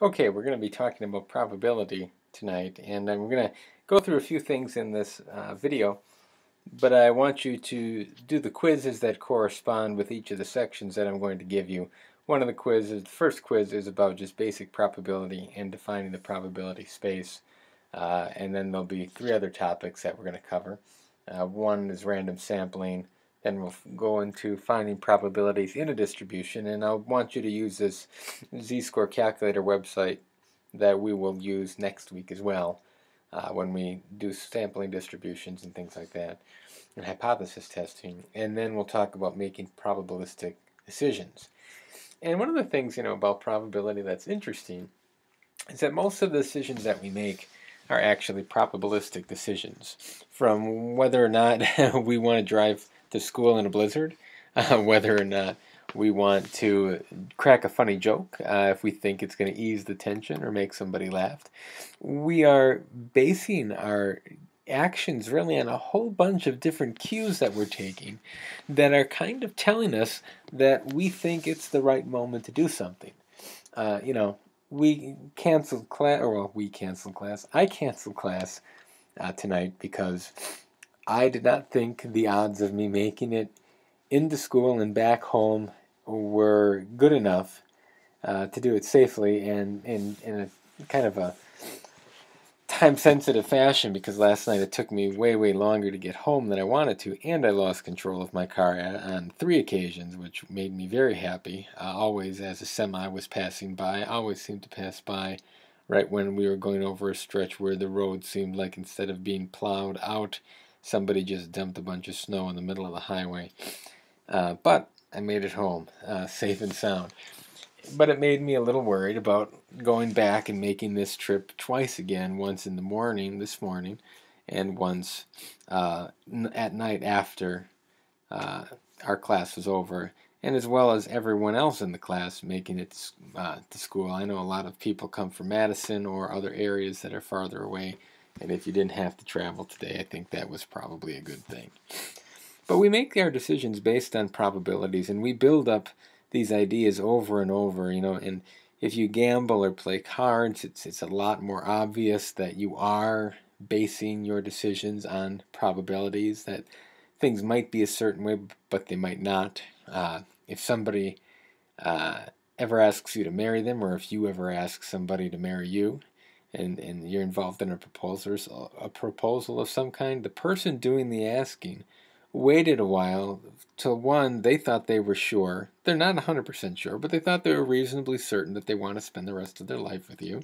Okay, we're going to be talking about probability tonight, and we're going to go through a few things in this video, but I want you to do the quizzes that correspond with each of the sections that I'm going to give you. One of the quizzes, the first quiz, is about just basic probability and defining the probability space, and then there'll be three other topics that we're going to cover. One is random sampling. Then we'll go into finding probabilities in a distribution, and I want you to use this z-score calculator website that we will use next week as well when we do sampling distributions and things like that, and hypothesis testing. And then we'll talk about making probabilistic decisions. And one of the things about probability that's interesting is that most of the decisions that we make are actually probabilistic decisions, from whether or not we want to drive to school in a blizzard, whether or not we want to crack a funny joke if we think it's going to ease the tension or make somebody laugh. We are basing our actions really on a whole bunch of different cues that we're taking that are kind of telling us that we think it's the right moment to do something. We canceled class, or well, we canceled class. I canceled class tonight because I did not think the odds of me making it into school and back home were good enough to do it safely and in a kind of a time-sensitive fashion, because last night it took me way longer to get home than I wanted to, and I lost control of my car on 3 occasions, which made me very happy. Always, as a semi was passing by, I always seemed to pass by right when we were going over a stretch where the road seemed like, instead of being plowed out, somebody just dumped a bunch of snow in the middle of the highway. But I made it home, safe and sound. But it made me a little worried about going back and making this trip twice again, once in the morning, this morning, and once at night after our class was over, and as well as everyone else in the class making it to school. I know a lot of people come from Madison or other areas that are farther away, and if you didn't have to travel today, I think that was probably a good thing. But we make our decisions based on probabilities, and we build up these ideas over and over, and if you gamble or play cards, it's a lot more obvious that you are basing your decisions on probabilities, that things might be a certain way, but they might not. If somebody ever asks you to marry them, or if you ever ask somebody to marry you, and you're involved in a proposal of some kind, the person doing the asking waited a while till, one, they thought they were sure. They're not 100% sure, but they thought they were reasonably certain that they want to spend the rest of their life with you.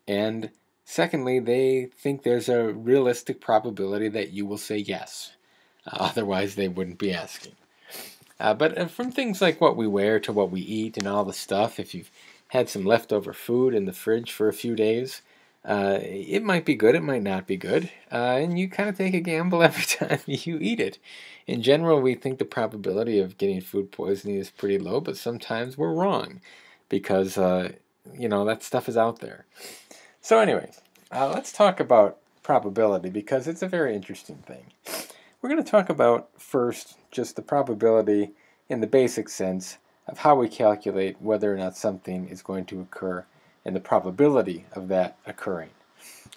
And secondly, they think there's a realistic probability that you will say yes. Otherwise, they wouldn't be asking. But from things like what we wear to what we eat and all the stuff, if you've had some leftover food in the fridge for a few days, it might be good, it might not be good, and you kind of take a gamble every time you eat it. In general, we think the probability of getting food poisoning is pretty low, but sometimes we're wrong because, that stuff is out there. So anyway, let's talk about probability, because it's a very interesting thing. We're going to talk about first just the probability in the basic sense of how we calculate whether or not something is going to occur and the probability of that occurring.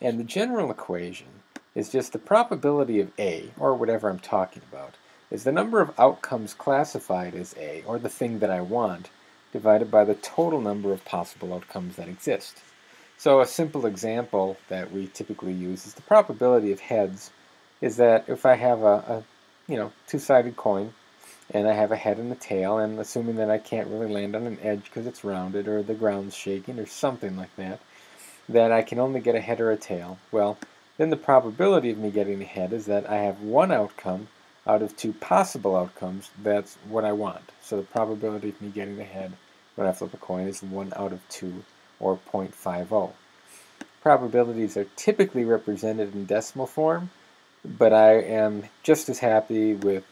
And the general equation is just the probability of A, or whatever I'm talking about, is the number of outcomes classified as A, or the thing that I want, divided by the total number of possible outcomes that exist. So a simple example that we typically use is the probability of heads is that if I have a two-sided coin, and I have a head and a tail, and assuming that I can't really land on an edge because it's rounded or the ground's shaking or something like that, that I can only get a head or a tail. Well, then the probability of me getting a head is that I have one outcome out of 2 possible outcomes. That's what I want. So the probability of me getting a head when I flip a coin is 1 out of 2, or 0.50. Probabilities are typically represented in decimal form, but I am just as happy with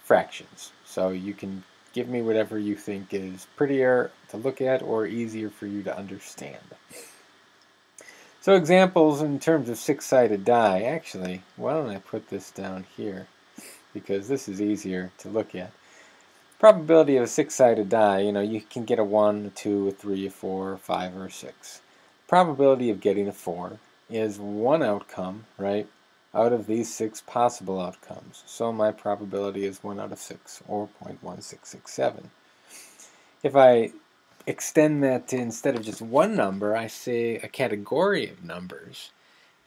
fractions. So you can give me whatever you think is prettier to look at or easier for you to understand. So examples in terms of 6-sided die. Actually, why don't I put this down here, because this is easier to look at. Probability of a six-sided die, you can get a 1, a 2, a 3, a 4, a 5, or a 6. Probability of getting a 4 is one outcome, right, out of these 6 possible outcomes. So my probability is 1 out of 6, or 0.1667. If I extend that to, instead of just one number, I say a category of numbers,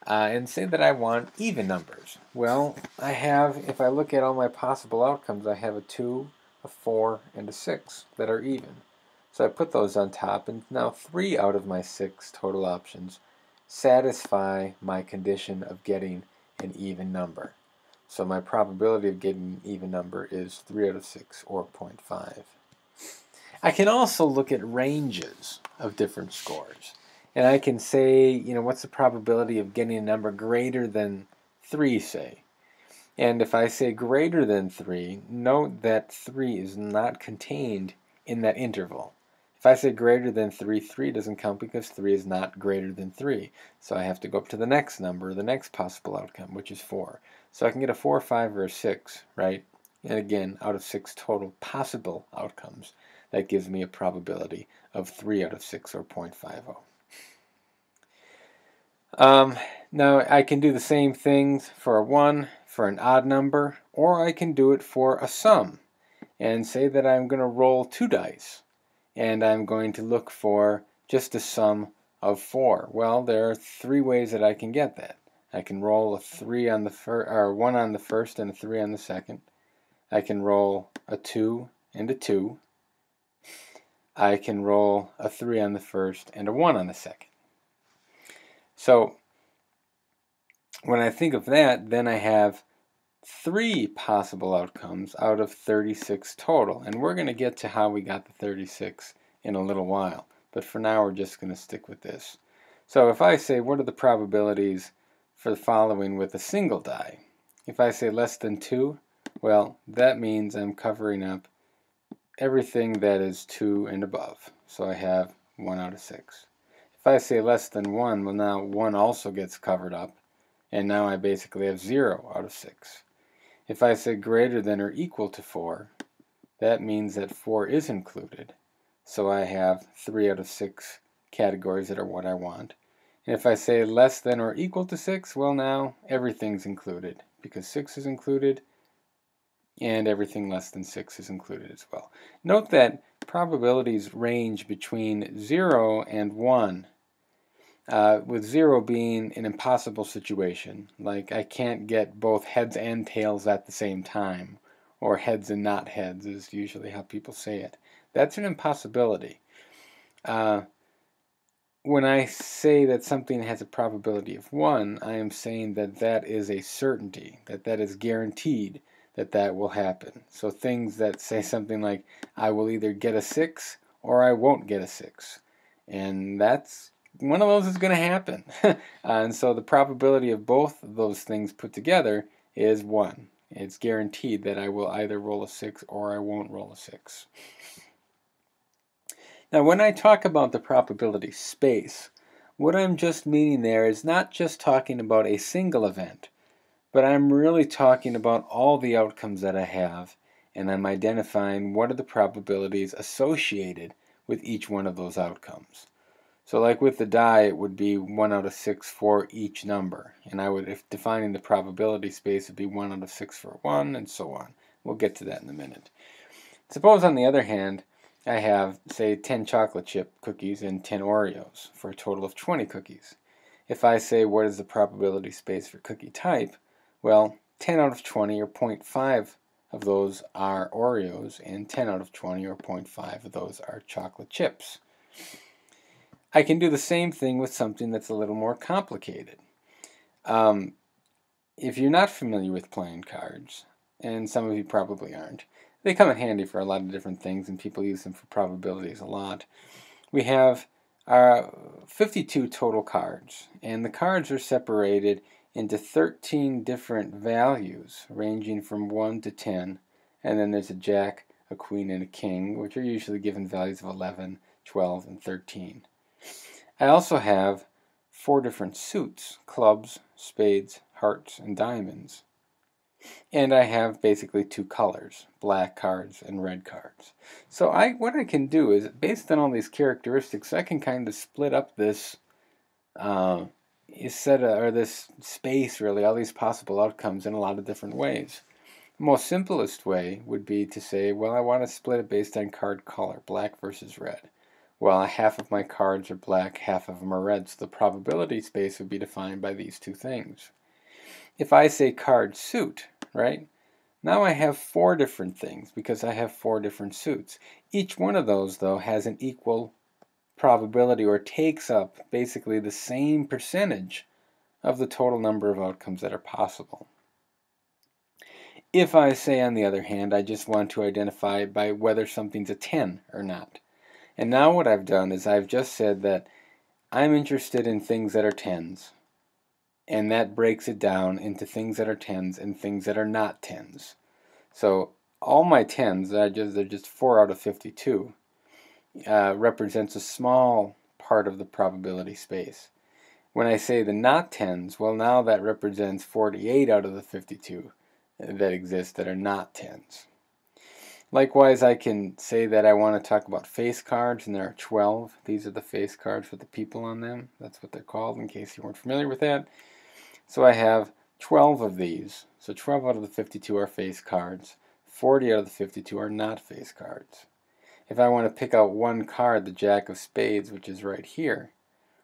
and say that I want even numbers. Well, if I look at all my possible outcomes, I have a 2, a 4, and a 6 that are even. So I put those on top, and now 3 out of my 6 total options satisfy my condition of getting an even number. So my probability of getting an even number is 3 out of 6, or 0.5. I can also look at ranges of different scores. And I can say, what's the probability of getting a number greater than 3, say? And if I say greater than 3, note that 3 is not contained in that interval. If I say greater than 3, 3 doesn't count because 3 is not greater than 3. So I have to go up to the next number, the next possible outcome, which is 4. So I can get a 4, 5, or a 6, right? And again, out of 6 total possible outcomes, that gives me a probability of 3 out of 6, or 0.50. Now I can do the same things for a 1, for an odd number, or I can do it for a sum and say that I'm going to roll 2 dice and I'm going to look for just a sum of 4. Well, there are 3 ways that I can get that. I can roll a 3 on the or 1 on the first and a 3 on the second. I can roll a 2 and a 2. I can roll a 3 on the first and a 1 on the second. So when I think of that, then I have 3 possible outcomes out of 36 total. And we're going to get to how we got the 36 in a little while. But for now, we're just going to stick with this. So if I say, what are the probabilities for the following with a single die? If I say less than 2, well, that means I'm covering up everything that is 2 and above. So I have 1 out of 6. If I say less than 1, well, now 1 also gets covered up, and now I basically have 0 out of 6. If I say greater than or equal to 4, that means that 4 is included. So I have 3 out of 6 categories that are what I want. And if I say less than or equal to 6, well, now everything's included, because 6 is included, and everything less than 6 is included as well. Note that probabilities range between 0 and 1, with 0 being an impossible situation, like I can't get both heads and tails at the same time, or heads and not heads is usually how people say it. That's an impossibility. When I say that something has a probability of 1, I am saying that that is a certainty, that that is guaranteed, that will happen. So things that say something like, I will either get a 6 or I won't get a 6. And that's one of those is going to happen. And so the probability of both of those things put together is 1. It's guaranteed that I will either roll a 6 or I won't roll a 6. Now when I talk about the probability space, what I'm just meaning there is not just talking about a single event, but I'm really talking about all the outcomes that I have, and I'm identifying what are the probabilities associated with each one of those outcomes. So like with the die, it would be 1 out of 6 for each number, and I would, if defining the probability space, it would be 1 out of 6 for 1, and so on. We'll get to that in a minute. Suppose, on the other hand, I have, say, 10 chocolate chip cookies and 10 Oreos for a total of 20 cookies. If I say what is the probability space for cookie type, well, 10 out of 20, or 0.5 of those are Oreos, and 10 out of 20, or 0.5 of those are chocolate chips. I can do the same thing with something that's a little more complicated. If you're not familiar with playing cards, and some of you probably aren't, they come in handy for a lot of different things, and people use them for probabilities a lot. We have 52 total cards, and the cards are separated into 13 different values ranging from 1 to 10, and then there's a jack, a queen, and a king, which are usually given values of 11, 12, and 13. I also have 4 different suits: clubs, spades, hearts, and diamonds. And I have basically two colors, black cards and red cards. So what I can do is, based on all these characteristics, I can kind of split up this this space, really, all these possible outcomes in a lot of different ways. The most simplest way would be to say, well, I want to split it based on card color, black versus red. Well, half of my cards are black, half of them are red, so the probability space would be defined by these two things. If I say card suit, right, now I have four different things because I have four different suits. Each one of those, though, has an equal probability, or takes up basically the same percentage of the total number of outcomes that are possible. If I say, on the other hand, I just want to identify by whether something's a 10 or not. And now what I've done is I've just said that I'm interested in things that are 10s. And that breaks it down into things that are 10s and things that are not 10s. So all my 10s, they're just 4 out of 52, represents a small part of the probability space. When I say the not 10s, well, now that represents 48 out of the 52 that exist that are not 10s. Likewise, I can say that I want to talk about face cards, and there are 12. These are the face cards with the people on them. That's what they're called, in case you weren't familiar with that. So I have 12 of these. So 12 out of the 52 are face cards. 40 out of the 52 are not face cards. If I want to pick out one card, the Jack of Spades, which is right here,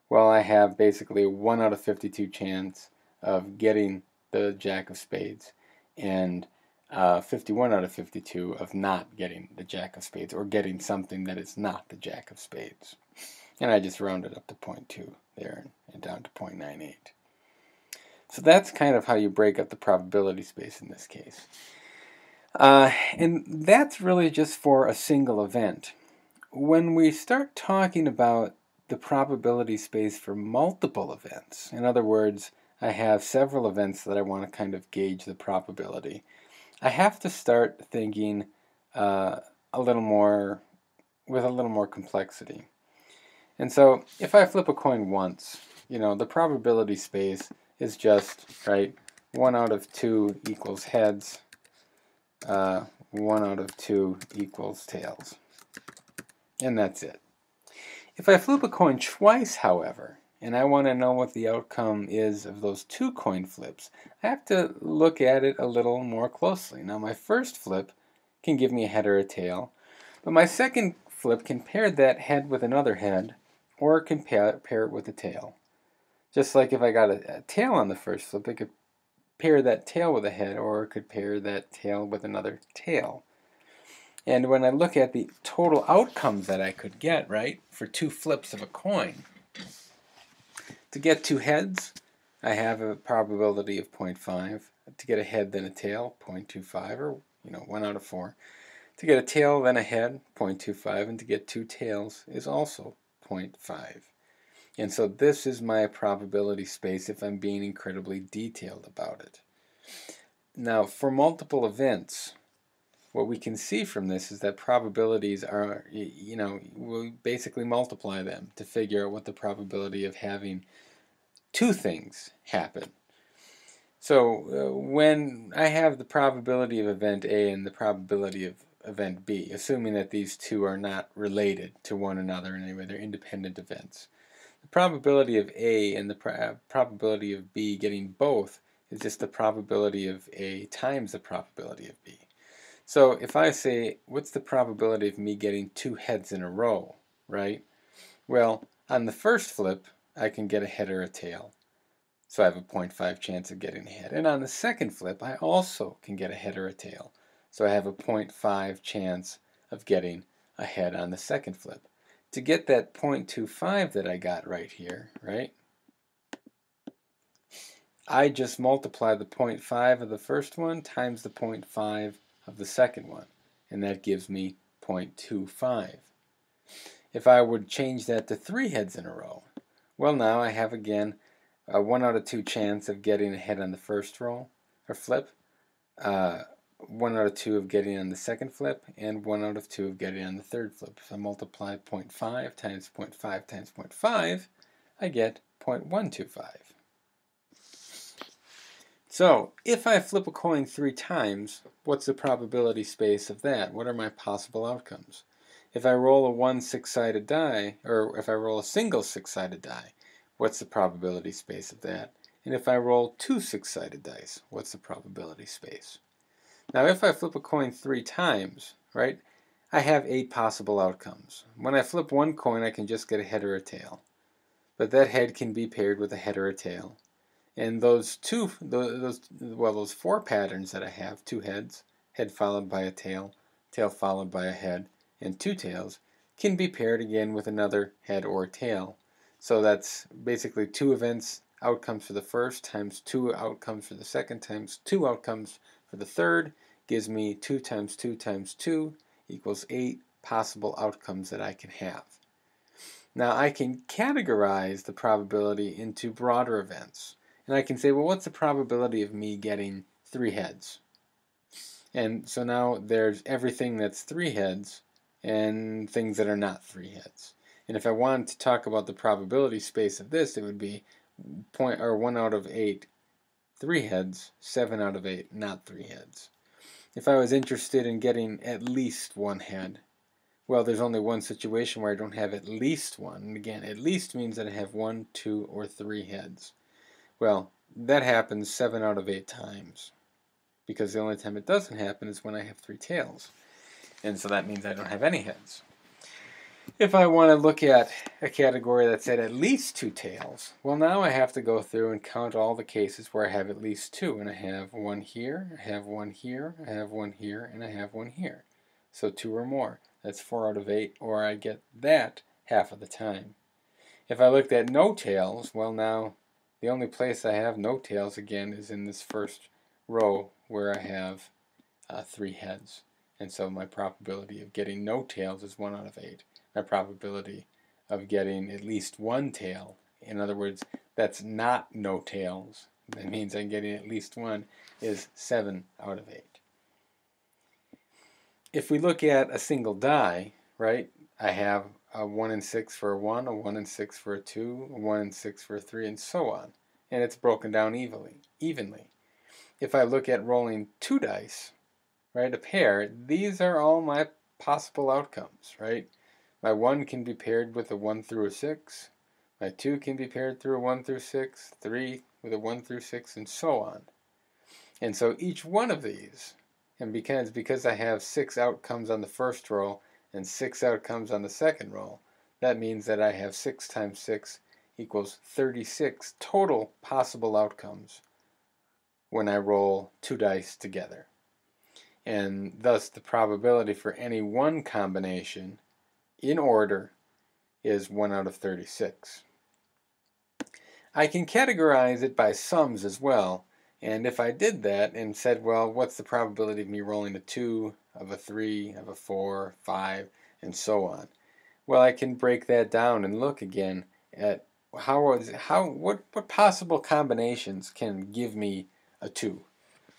well, I have basically a 1 out of 52 chance of getting the Jack of Spades, and 51 out of 52 of not getting the Jack of Spades, or getting something that is not the Jack of Spades. And I just rounded up to 0.2 there and down to 0.98. So that's kind of how you break up the probability space in this case. And that's really just for a single event. When we start talking about the probability space for multiple events, in other words, I have several events that I want to kind of gauge the probability, I have to start thinking with a little more complexity. And so if I flip a coin once, the probability space is just, right, 1 out of 2 equals heads, 1 out of 2 equals tails. And that's it. If I flip a coin twice, however, and I want to know what the outcome is of those two coin flips, I have to look at it a little more closely. Now, my first flip can give me a head or a tail, but my second flip can pair that head with another head, or it can pair it with a tail. Just like if I got a tail on the first flip, it could pair that tail with a head, or it could pair that tail with another tail. And when I look at the total outcomes that I could get, right, for two flips of a coin, to get two heads, I have a probability of 0.5. To get a head, then a tail, 0.25, or 1 out of 4. To get a tail, then a head, 0.25, and to get two tails is also 0.5. And so this is my probability space if I'm being incredibly detailed about it. Now, for multiple events, what we can see from this is that probabilities are, we basically multiply them to figure out what the probability of having two things happen. So when I have the probability of event A and the probability of event B, assuming that these two are not related to one another in any way, they're independent events, the probability of A and the probability of B getting both is just the probability of A times the probability of B. So if I say, what's the probability of me getting two heads in a row, right? Well, on the first flip, I can get a head or a tail. So I have a 0.5 chance of getting a head. And on the second flip, I also can get a head or a tail. So I have a 0.5 chance of getting a head on the second flip. To get that 0.25 that I got right here, right, I just multiply the 0.5 of the first one times the 0.5 of the second one, and that gives me 0.25. If I would change that to 3 heads in a row, well, now I have again a 1 out of 2 chance of getting a head on the first roll or flip, 1 out of 2 of getting on the second flip, and 1 out of 2 of getting on the third flip. If I multiply 0.5 times 0.5 times 0.5, I get 0.125. So, if I flip a coin 3 times, what's the probability space of that? What are my possible outcomes? If I roll a 1 6-sided die, or if I roll a single 6-sided die, what's the probability space of that? And if I roll 2 6-sided dice, what's the probability space? Now, if I flip a coin 3 times, right, I have 8 possible outcomes. When I flip one coin, I can just get a head or a tail. But that head can be paired with a head or a tail. And those 4 patterns that I have, 2 heads, head followed by a tail, tail followed by a head, and 2 tails, can be paired again with another head or tail. So that's basically 2 events, outcomes for the first, times 2 outcomes for the second, times 2 outcomes for the third, gives me 2 times 2 times 2 equals 8 possible outcomes that I can have. Now I can categorize the probability into broader events. And I can say, well, what's the probability of me getting 3 heads? And so now there's everything that's 3 heads and things that are not 3 heads. And if I wanted to talk about the probability space of this, it would be 1 out of 8 3 heads, 7 out of 8 not 3 heads. If I was interested in getting at least 1 head, well, there's only one situation where I don't have at least one. And again, at least means that I have 1, 2, or 3 heads. Well, that happens 7 out of 8 times, because the only time it doesn't happen is when I have 3 tails, and so that means I don't have any heads. If I want to look at a category that's at least 2 tails, well, now I have to go through and count all the cases where I have at least 2, and I have 1 here, I have 1 here, I have 1 here, and I have 1 here. So 2 or more. That's 4 out of 8, or I get that half of the time. If I looked at no tails, well, now the only place I have no tails again is in this first row where I have 3 heads. And so my probability of getting no tails is 1 out of 8. My probability of getting at least 1 tail, in other words, that's not no tails, that means I'm getting at least 1, is 7 out of 8. If we look at a single die, right, I have a 1 in 6 for a 1, a 1 in 6 for a 2, a 1 in 6 for a 3, and so on. And it's broken down evenly. If I look at rolling 2 dice, right, a pair, these are all my possible outcomes, right? My 1 can be paired with a 1 through a 6. My 2 can be paired through a 1 through 6, 3 with a 1 through 6, and so on. And so each one of these, and because I have 6 outcomes on the first roll and 6 outcomes on the second roll, that means that I have 6 times 6 equals 36 total possible outcomes when I roll 2 dice together. And thus the probability for any one combination in order is 1 out of 36. I can categorize it by sums as well. And if I did that and said, well, what's the probability of me rolling a 2, of a 3, of a 4, 5, and so on? Well, I can break that down and look again at what possible combinations can give me a 2.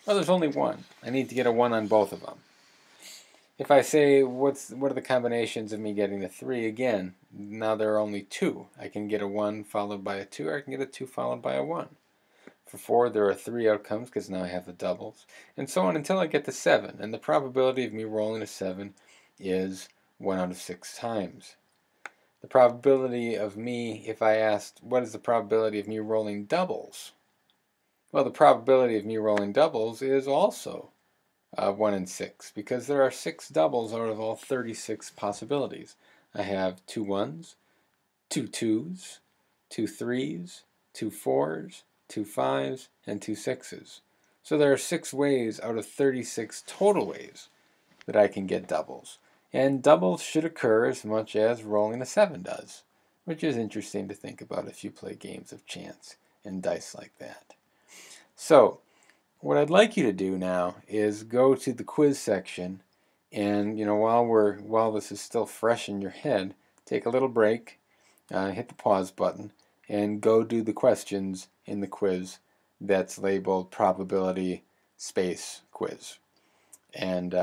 Well, there's only one. I need to get a 1 on both of them. If I say, what are the combinations of me getting a 3, again, now there are only 2. I can get a 1 followed by a 2, or I can get a 2 followed by a 1. For 4, there are 3 outcomes because now I have the doubles, and so on until I get to 7. And the probability of me rolling a 7 is 1 out of 6 times. The probability of me, if I asked, what is the probability of me rolling doubles? Well, the probability of me rolling doubles is also 1 in 6, because there are 6 doubles out of all 36 possibilities. I have 2 1s, 2 2s, 2 3s, 2 4s, 2 5s, and 2 6s. So there are 6 ways out of 36 total ways that I can get doubles. And doubles should occur as much as rolling a 7 does, which is interesting to think about if you play games of chance and dice like that. So, what I'd like you to do now is go to the quiz section, and while this is still fresh in your head, take a little break, hit the pause button, and go do the questions in the quiz that's labeled probability space quiz, and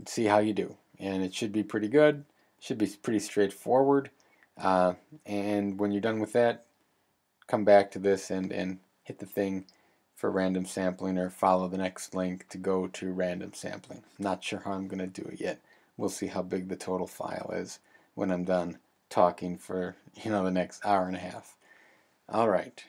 see how you do. And it should be pretty good, should be pretty straightforward, and when you're done with that, come back to this and hit the thing for random sampling, or follow the next link to go to random sampling. Not sure how I'm going to do it yet. We'll see how big the total file is when I'm done talking for the next hour and a half. All right.